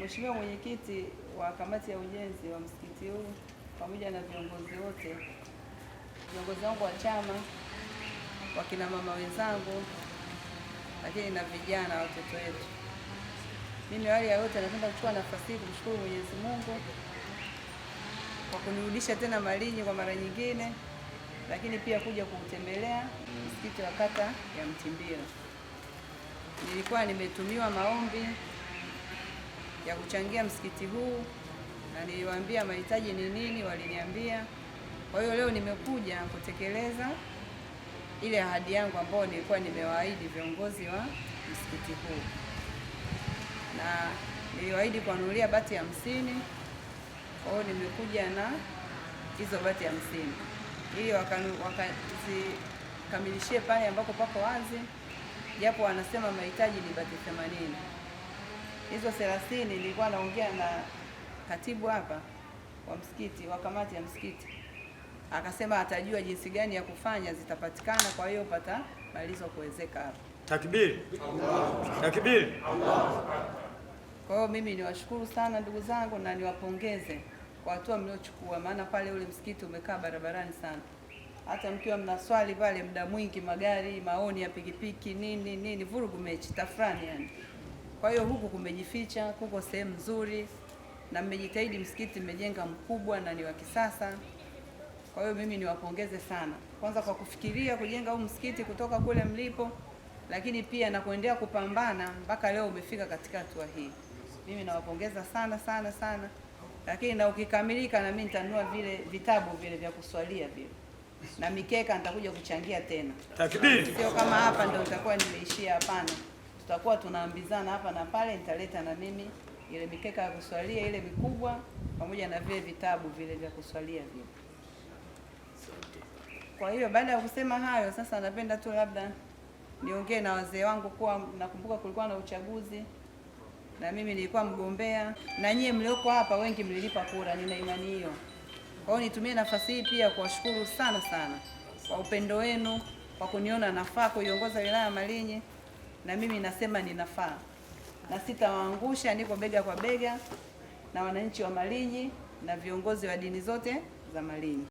Mheshimiwa Mwenyekiti wa kamati ya ujenzi wa msikiti huu pamoja na viongozi wote, viongozi wangu wa chama, wakina mama wenzangu, lakini na vijana watoto wetu, mimi awali ya yote napenda kuchukua nafasi hii kumshukuru Mwenyezi Mungu kwa kunirudisha tena Malinyi kwa mara nyingine, lakini pia kuja kutembelea msikiti wa kata ya Mtimbira. Nilikuwa nimetumiwa maombi ya kuchangia msikiti huu na niliwaambia mahitaji ni nini, waliniambia. Kwa hiyo leo nimekuja kutekeleza ile ahadi yangu ambayo nilikuwa nimewaahidi viongozi wa msikiti huu, na niliwaahidi kuwanunulia bati 50. Kwa hiyo nimekuja na hizo bati 50 ili wakazikamilishie pale ambako pako wazi, japo wanasema mahitaji ni bati 80. Hizo 30 nilikuwa naongea na katibu hapa wa msikiti, wa kamati ya msikiti, akasema atajua jinsi gani ya kufanya zitapatikana, kwa hiyo patamalizwa kuwezeka hapa. Takbir! Takbir! Kwa hiyo mimi niwashukuru sana ndugu zangu na niwapongeze kwa hatua mliochukua, maana pale ule msikiti umekaa barabarani sana. Hata mkiwa mnaswali pale muda mwingi, magari, maoni ya pikipiki, nini, vurugu mechi, tafrani yani. Kwa hiyo huku kumejificha, kuko sehemu nzuri na mmejitahidi, msikiti mmejenga mkubwa na ni wa kisasa. Kwa hiyo mimi niwapongeze sana, kwanza kwa kufikiria kujenga huu msikiti kutoka kule mlipo, lakini pia na kuendelea kupambana mpaka leo umefika katika hatua hii. Mimi nawapongeza sana sana sana, lakini na ukikamilika na mimi nitanunua vile vitabu vile vya kuswalia vile na mikeka nitakuja kuchangia tena. Takbir! Sio kama hapa ndio nitakuwa nimeishia, hapana. Tutakuwa tunaambizana hapa na pale, nitaleta na mimi ile mikeka ya kuswalia ile mikubwa pamoja na vile vitabu vile vya kuswalia vile. Kwa hiyo baada ya kusema hayo, sasa napenda tu labda niongee na wazee wangu, kuwa nakumbuka kulikuwa na uchaguzi na mimi nilikuwa mgombea, na nyie mlioko hapa wengi mlilipa kura, nina imani hiyo. Kwa hiyo nitumie nafasi hii pia kuwashukuru sana sana kwa upendo wenu, kwa kuniona nafaa kuiongoza wilaya ya Malinyi, na mimi nasema ninafaa na sitawaangusha. Niko bega kwa bega na wananchi wa Malinyi na viongozi wa dini zote za Malinyi.